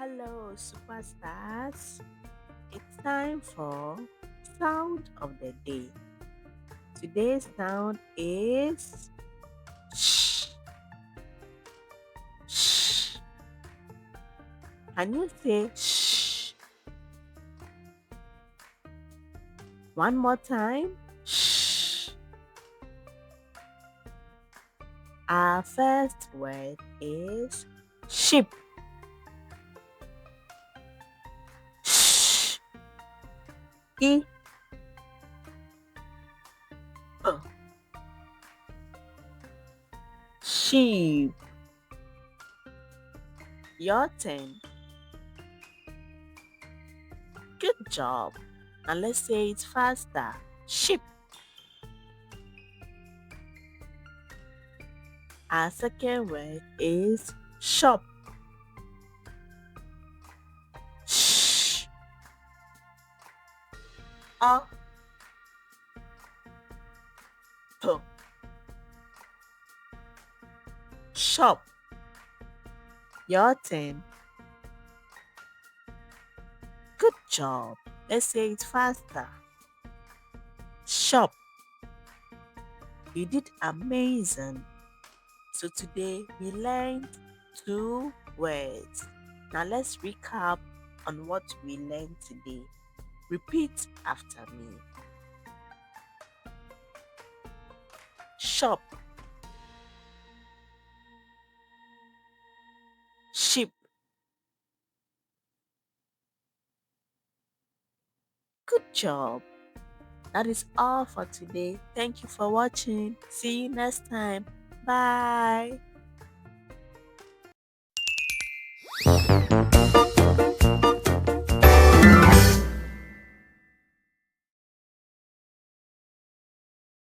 Hello, superstars. It's time for Sound of the Day. Today's sound is shh. Shh. Can you say shh? One more time. Shh. Our first word is sheep. Shh. E. Uh, Sheep. Your turn. Good job. And let's say it faster. Sheep. Our second word is shop. Shh. Up. P. Shop. Your turn. Good job. Let's say it faster. Shop. You did amazing. So today we learned two words. Now let's recap on what we learned today. Repeat after me. Shop. Ship. Good job. That is all for today. Thank you for watching. See you next time. Bye.